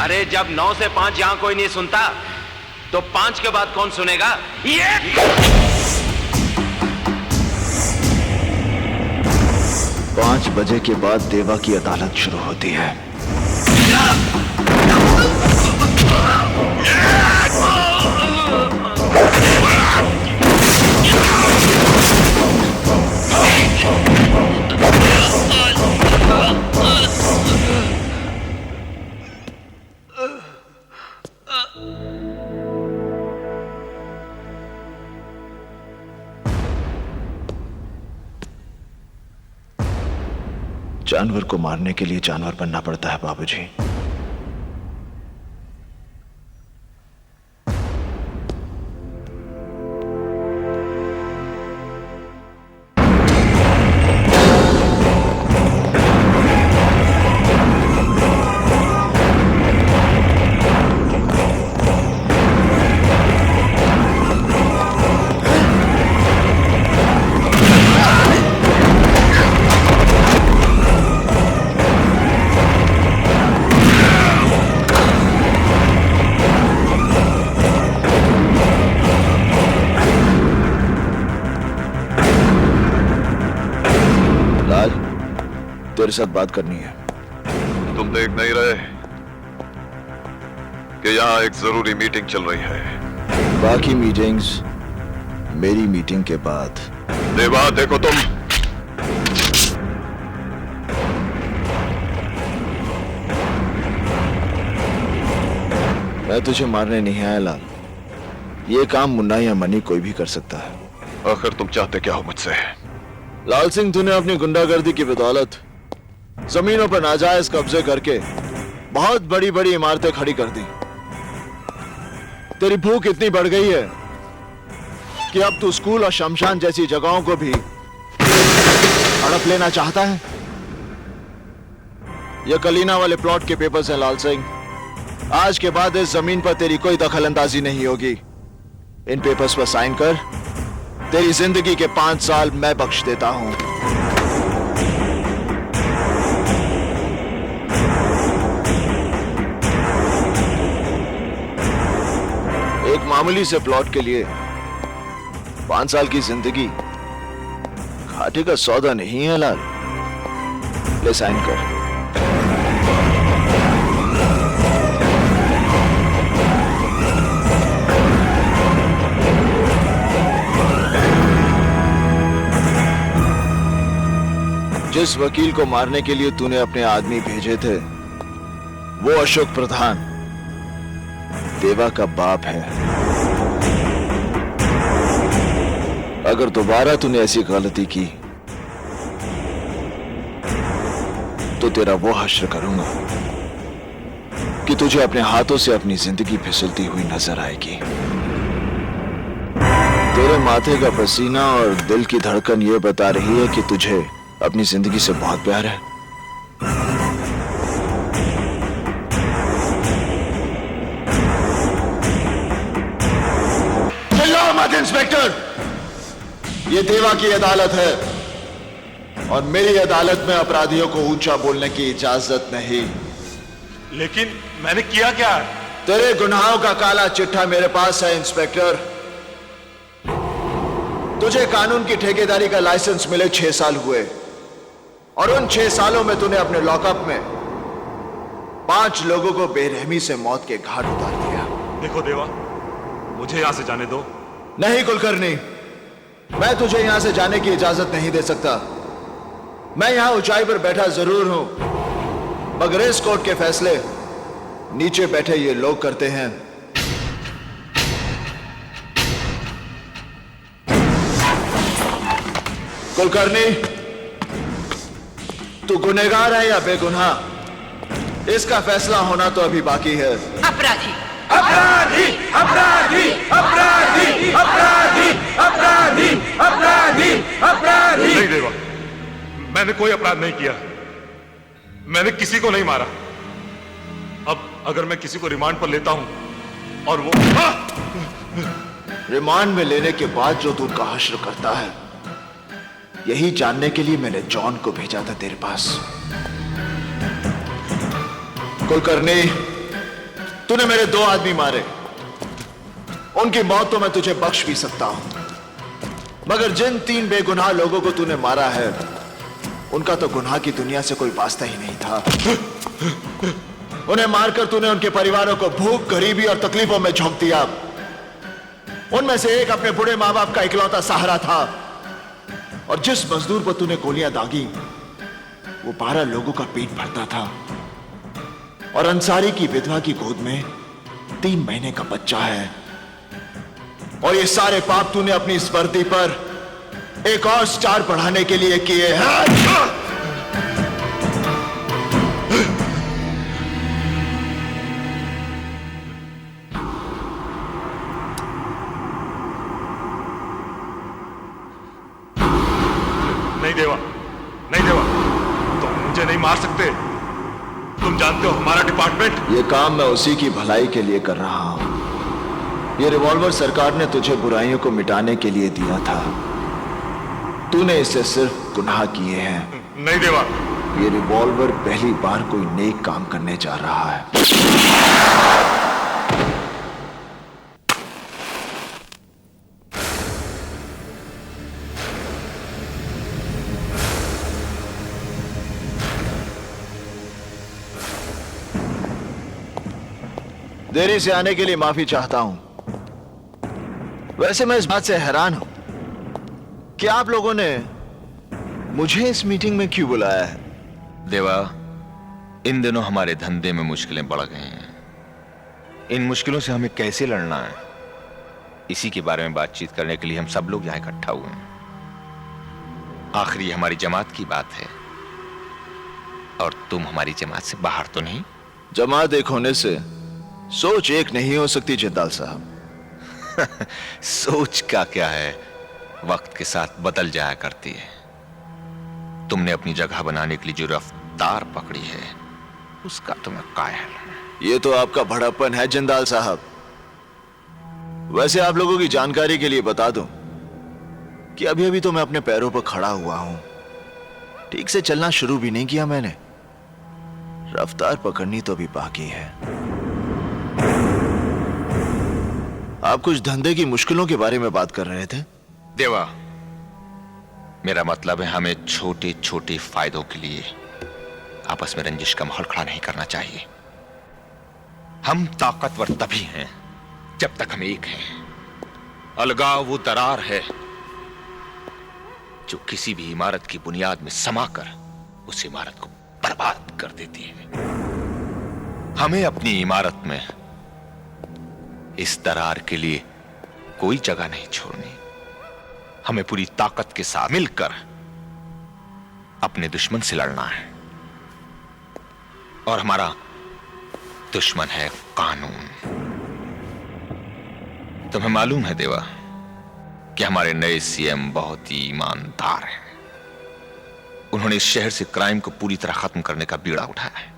अरे जब 9 से 5 यहां कोई नहीं सुनता तो 5 के बाद कौन सुनेगा? ये 5 बजे के बाद देवा की अदालत शुरू होती है। जानवर को मारने के लिए जानवर बनना पड़ता है बाबूजी। तेरे साथ बात करनी है। तुम देख नहीं रहे कि यहाँ एक जरूरी मीटिंग चल रही है? बाकी मीटिंग्स मेरी मीटिंग के बाद। देवा देखो तुम, मैं तुझे मारने नहीं आया लाल। ये काम मुन्ना या मनी कोई भी कर सकता है। आखिर तुम चाहते क्या हो मुझसे? लाल सिंह, तूने अपनी गुंडागर्दी की बदौलत जमीनों पर नाजायज कब्जे करके बहुत बड़ी बड़ी इमारतें खड़ी कर दी। तेरी भूख इतनी बढ़ गई है कि अब तू स्कूल और शमशान जैसी जगहों को भी हड़प लेना चाहता है। ये कलीना वाले प्लॉट के पेपर्स हैं लाल सिंह। आज के बाद इस जमीन पर तेरी कोई दखलंदाजी नहीं होगी। इन पेपर्स पर साइन कर। तेरी जिंदगी के 5 साल मैं बख्श देता हूं। एक मामूली से प्लॉट के लिए 5 साल की जिंदगी घाटे का सौदा नहीं है लाल। ले साइन कर। जिस वकील को मारने के लिए तूने अपने आदमी भेजे थे वो अशोक प्रधान देवा का बाप है। अगर दोबारा तूने ऐसी गलती की तो तेरा वो हश्र करूंगा कि तुझे अपने हाथों से अपनी जिंदगी फिसलती हुई नजर आएगी। तेरे माथे का पसीना और दिल की धड़कन ये बता रही है कि तुझे अपनी जिंदगी से बहुत प्यार है। चिल्लाओ मत इंस्पेक्टर, ये देवा की अदालत है और मेरी अदालत में अपराधियों को ऊंचा बोलने की इजाजत नहीं। लेकिन मैंने किया क्या? तेरे गुनाहों का काला चिट्ठा मेरे पास है इंस्पेक्टर। तुझे कानून की ठेकेदारी का लाइसेंस मिले 6 साल हुए और उन 6 सालों में तूने अपने लॉकअप में 5 लोगों को बेरहमी से मौत के घाट उतार दिया। देखो देवा, मुझे यहां से जाने दो। नहीं कुलकर्णी, मैं तुझे यहां से जाने की इजाजत नहीं दे सकता। मैं यहां ऊंचाई पर बैठा जरूर हूं, मगर इस कोर्ट के फैसले नीचे बैठे ये लोग करते हैं। कुलकर्णी, तू गुनहगार है या बेगुनाह, इसका फैसला होना तो अभी बाकी है। अपराधी अपराधी अपराधी अपराधी अपराधी अपराधी अपराधी अपराधी। नहीं देवा, मैंने कोई अपराध नहीं किया। मैंने किसी को नहीं मारा। अब अगर मैं किसी को रिमांड पर लेता हूं और वो रिमांड में लेने के बाद जो तू उनका हश्र करता है, यही जानने के लिए मैंने जॉन को भेजा था तेरे पास। कुलकर्णी, तूने मेरे 2 आदमी मारे, उनकी मौत तो मैं तुझे बख्श भी सकता हूं, मगर जिन 3 बेगुनाह लोगों को तूने मारा है, उनका तो गुनाह की दुनिया से कोई वास्ता ही नहीं था। उन्हें मारकर तूने उनके परिवारों को भूख, गरीबी और तकलीफों में झोंक दिया। उनमें से एक अपने बूढ़े मां बाप का इकलौता सहारा था, और जिस मजदूर पर तूने गोलियां दागी, वो 12 लोगों का पेट भरता था, और अंसारी की विधवा की गोद में 3 महीने का बच्चा है। और ये सारे पाप तूने अपनी इस वर्दी पर एक और स्टार बढ़ाने के लिए किए हैं। नहीं देवा, नहीं देवा, तुम मुझे नहीं मार सकते। तुम जानते हो हमारा डिपार्टमेंट। ये काम मैं उसी की भलाई के लिए कर रहा हूं। ये रिवॉल्वर सरकार ने तुझे बुराइयों को मिटाने के लिए दिया था। तूने इससे सिर्फ गुनाह किए हैं। नहीं देवा, ये रिवॉल्वर पहली बार कोई नेक काम करने जा रहा है। देरी से आने के लिए माफी चाहता हूं। वैसे मैं इस बात से हैरान हूं कि आप लोगों ने मुझे इस मीटिंग में क्यों बुलाया है। देवा, इन दिनों हमारे धंधे में मुश्किलें बढ़ गई हैं। इन मुश्किलों से हमें कैसे लड़ना है, इसी के बारे में बातचीत करने के लिए हम सब लोग यहां इकट्ठा हुए हैं। आखिर ये हमारी जमात की बात है, और तुम हमारी जमात से बाहर तो नहीं। जमात एक होने से सोच एक नहीं हो सकती जिंदाल साहब। सोच का क्या है, वक्त के साथ बदल जाया करती है। तुमने अपनी जगह बनाने के लिए जो रफ्तार पकड़ी है, उसका तुम्हें कायल है। ये तो आपका भड़प्पन है जिंदाल साहब। वैसे आप लोगों की जानकारी के लिए बता दूं कि अभी अभी तो मैं अपने पैरों पर खड़ा हुआ हूं। ठीक से चलना शुरू भी नहीं किया मैंने। रफ्तार पकड़नी तो अभी बाकी है। आप कुछ धंधे की मुश्किलों के बारे में बात कर रहे थे। देवा, मेरा मतलब है हमें छोटे छोटे फायदों के लिए आपस में रंजिश का माहौल खड़ा नहीं करना चाहिए। हम ताकतवर तभी हैं जब तक हम एक हैं। अलगाव वो दरार है जो किसी भी इमारत की बुनियाद में समाकर उस इमारत को बर्बाद कर देती है। हमें अपनी इमारत में इस दरार के लिए कोई जगह नहीं छोड़नी। हमें पूरी ताकत के साथ मिलकर अपने दुश्मन से लड़ना है, और हमारा दुश्मन है कानून। तुम्हें मालूम है देवा कि हमारे नए सीएम बहुत ही ईमानदार हैं। उन्होंने इस शहर से क्राइम को पूरी तरह खत्म करने का बीड़ा उठाया है,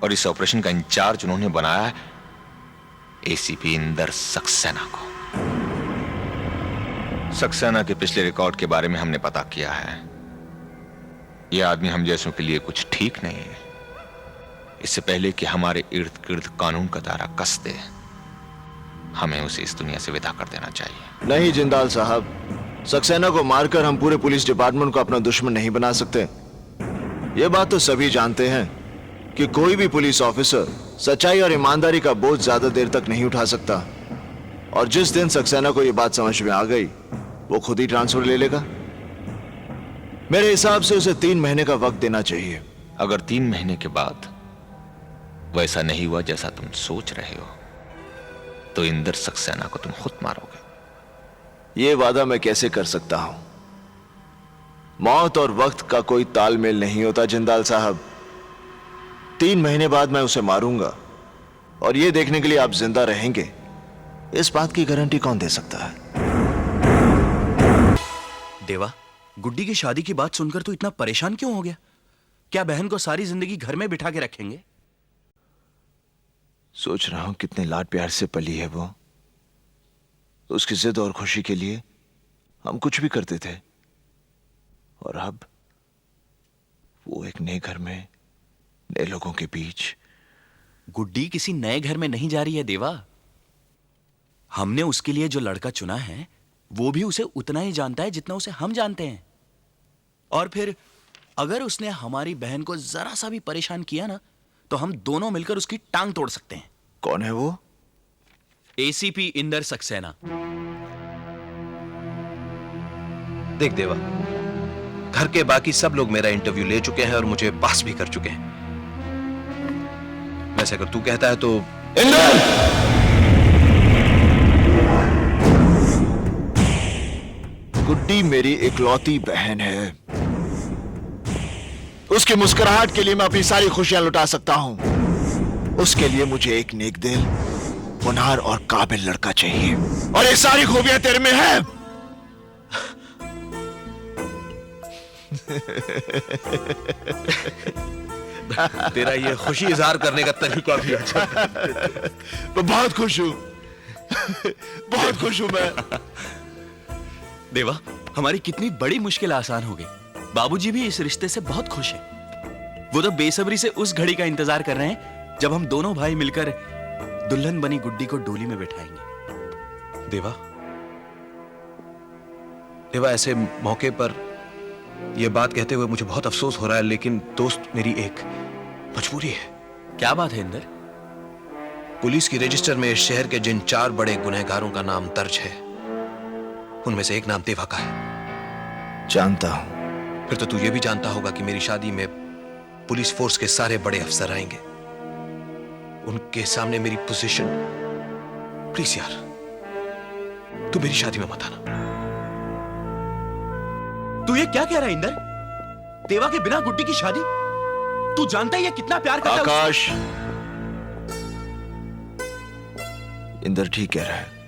और इस ऑपरेशन का इंचार्ज उन्होंने बनाया है एसीपी इंदर सक्सेना को। सक्सेना के पिछले रिकॉर्ड के बारे में हमने पता किया है। यह आदमी हम जैसों के लिए कुछ ठीक नहीं है। इससे पहले कि हमारे इर्द गिर्द कानून का दायरा कस दे, हमें उसे इस दुनिया से विदा कर देना चाहिए। नहीं जिंदाल साहब, सक्सेना को मारकर हम पूरे पुलिस डिपार्टमेंट को अपना दुश्मन नहीं बना सकते। यह बात तो सभी जानते हैं कि कोई भी पुलिस ऑफिसर सच्चाई और ईमानदारी का बोझ ज्यादा देर तक नहीं उठा सकता। और जिस दिन सक्सेना को यह बात समझ में आ गई, वो खुद ही ट्रांसफर ले लेगा। मेरे हिसाब से उसे 3 महीने का वक्त देना चाहिए। अगर 3 महीने के बाद वैसा नहीं हुआ जैसा तुम सोच रहे हो, तो इंदर सक्सेना को तुम खुद मारोगे। यह वादा मैं कैसे कर सकता हूं? मौत और वक्त का कोई तालमेल नहीं होता जिंदाल साहब। 3 महीने बाद मैं उसे मारूंगा, और यह देखने के लिए आप जिंदा रहेंगे, इस बात की गारंटी कौन दे सकता है? देवा, गुड्डी की शादी की बात सुनकर तो इतना परेशान क्यों हो गया? क्या बहन को सारी जिंदगी घर में बिठा के रखेंगे? सोच रहा हूं कितने लाड प्यार से पली है वो। उसकी जिद और खुशी के लिए हम कुछ भी करते थे, और अब वो एक नए घर में नए लोगों के बीच गुड्डी किसी नए घर में नहीं जा रही है देवा। हमने उसके लिए जो लड़का चुना है वो भी उसे उतना ही जानता है जितना उसे हम जानते हैं। और फिर अगर उसने हमारी बहन को जरा सा भी परेशान किया ना तो हम दोनों मिलकर उसकी टांग तोड़ सकते हैं। कौन है वो? एसीपी इंदर सक्सेना। देख देवा, घर के बाकी सब लोग मेरा इंटरव्यू ले चुके हैं और मुझे पास भी कर चुके हैं। वैसे अगर तू कहता है तो गुड्डी मेरी इकलौती बहन है। उसकी मुस्कुराहट के लिए मैं अपनी सारी खुशियां लुटा सकता हूं। उसके लिए मुझे एक नेक दिल, होनहार और काबिल लड़का चाहिए, और ये सारी खूबियां तेरे में है। तेरा ये खुशी इजहार करने का तरीका भी अच्छा है। मैं बहुत खुश हूं, बहुत खुश हूं मैं। देवा, हमारी कितनी बड़ी मुश्किल आसान हो गई। बाबूजी भी इस रिश्ते से बहुत खुश हैं। वो तो बेसब्री से उस घड़ी का इंतजार कर रहे हैं जब हम दोनों भाई मिलकर दुल्हन बनी गुड्डी को डोली में बैठाएंगे। देवा, देवा ऐसे मौके पर यह बात कहते हुए मुझे बहुत अफसोस हो रहा है, लेकिन दोस्त मेरी एक मजबूरी है। क्या बात है इंदर? पुलिस की रजिस्टर में इस शहर के जिन 4 बड़े गुनहगारों का नाम दर्ज है उनमें से एक नाम देवा का है। जानता हूं। फिर तो तू ये भी जानता होगा कि मेरी शादी में पुलिस फोर्स के सारे बड़े अफसर आएंगे। उनके सामने मेरी पोजीशन, प्लीज यार तू मेरी शादी में मत आना। तू ये क्या कह रहा है इंदर? देवा के बिना गुड्डी की शादी? तू जानता है ये कितना प्यार करता है आकाश, इंदर ठीक कह रहा है।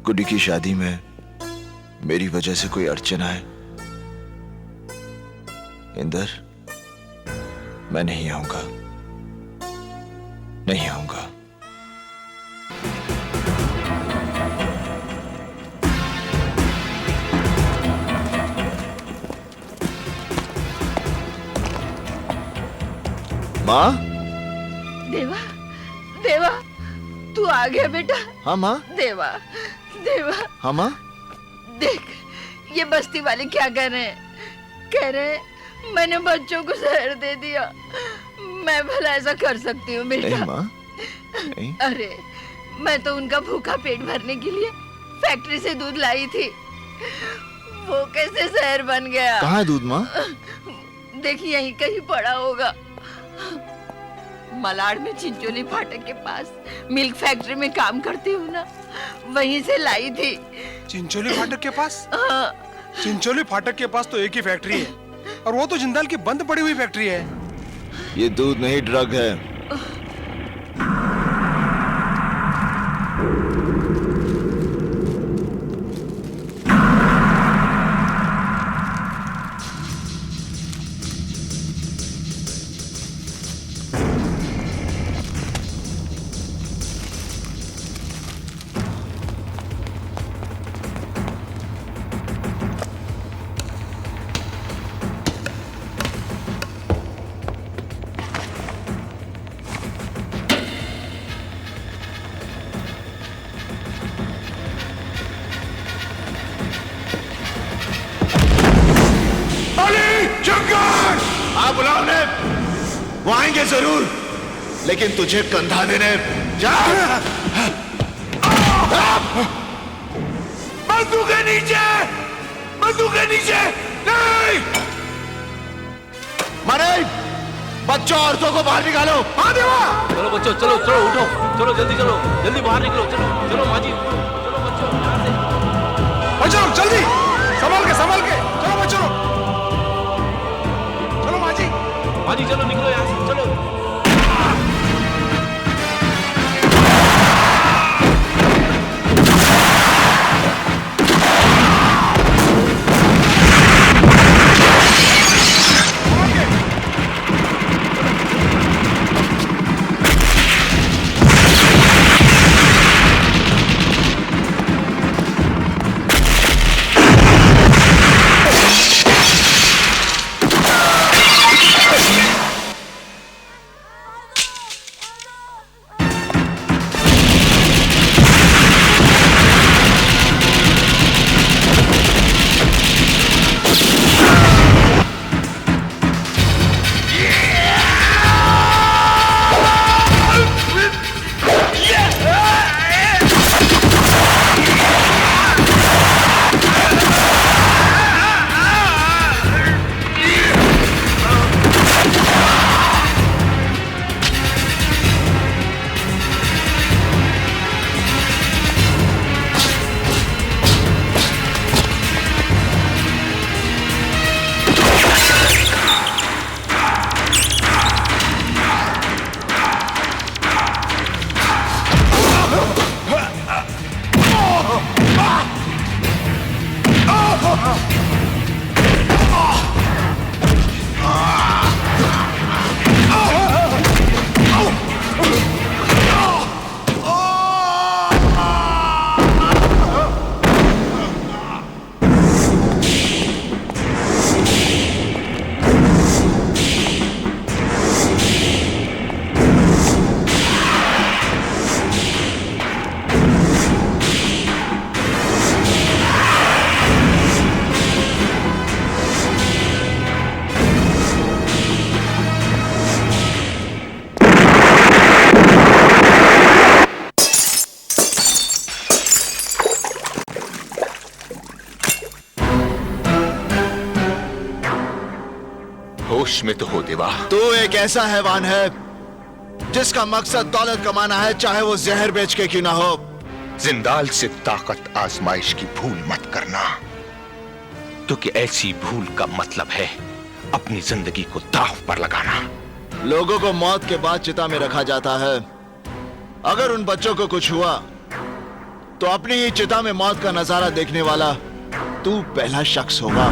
गुड्डी की शादी में मेरी वजह से कोई अड़चन आए, इंदर, मैं नहीं आऊंगा, नहीं आऊंगा। माँ? देवा, देवा, तू आ गया बेटा। हाँ माँ। देवा, देवा। हाँ माँ। देख, ये बस्ती वाले क्या कह रहे हैं? कह रहे हैं मैंने बच्चों को जहर दे दिया। मैं भला ऐसा कर सकती हूँ बेटा? नहीं माँ, नहीं। अरे, मैं तो उनका भूखा पेट भरने के लिए फैक्ट्री से दूध लाई थी। वो कैसे जहर बन गया? कहाँ है दूध माँ? देखिए यहीं कहीं पड़ा होगा। मलाड में चिंचोली फाटक के पास मिल्क फैक्ट्री में काम करती हूँ ना, वहीं से लाई थी। चिंचोली फाटक के पास? हाँ। चिंचोली फाटक के पास तो एक ही फैक्ट्री है, और वो तो जिंदाल की बंद पड़ी हुई फैक्ट्री है। ये दूध नहीं, ड्रग है। बुलाओ ने, वो आएंगे जरूर, लेकिन तुझे कंधा देने। जा। बंदूक के नीचे, बंदूक के नीचे। नहीं मारे, बच्चों औरतों को बाहर निकालो। हाँ देवा। चलो बच्चों, चलो चलो उठो, चलो जल्दी चलो, जल्दी बाहर निकलो। चलो चलो माँ जी, चलो बच्चों यहाँ से। बच्चों जल्दी, संभाल के संभाल के, चलो बच्चों, चलो माँ जी। माँ जी चलो निकलो यहाँ से, चलो। होश में तो हो देवा। तू एक ऐसा हैवान है जिसका मकसद दौलत कमाना है, चाहे वो जहर बेच के क्यों ना हो। जिंदाल से ताकत आजमाइश की भूल मत करना, क्योंकि ऐसी भूल का मतलब है अपनी जिंदगी को दांव पर लगाना। लोगों को मौत के बाद चिता में रखा जाता है। अगर उन बच्चों को कुछ हुआ तो अपनी ही चिता में मौत का नजारा देखने वाला तू पहला शख्स होगा।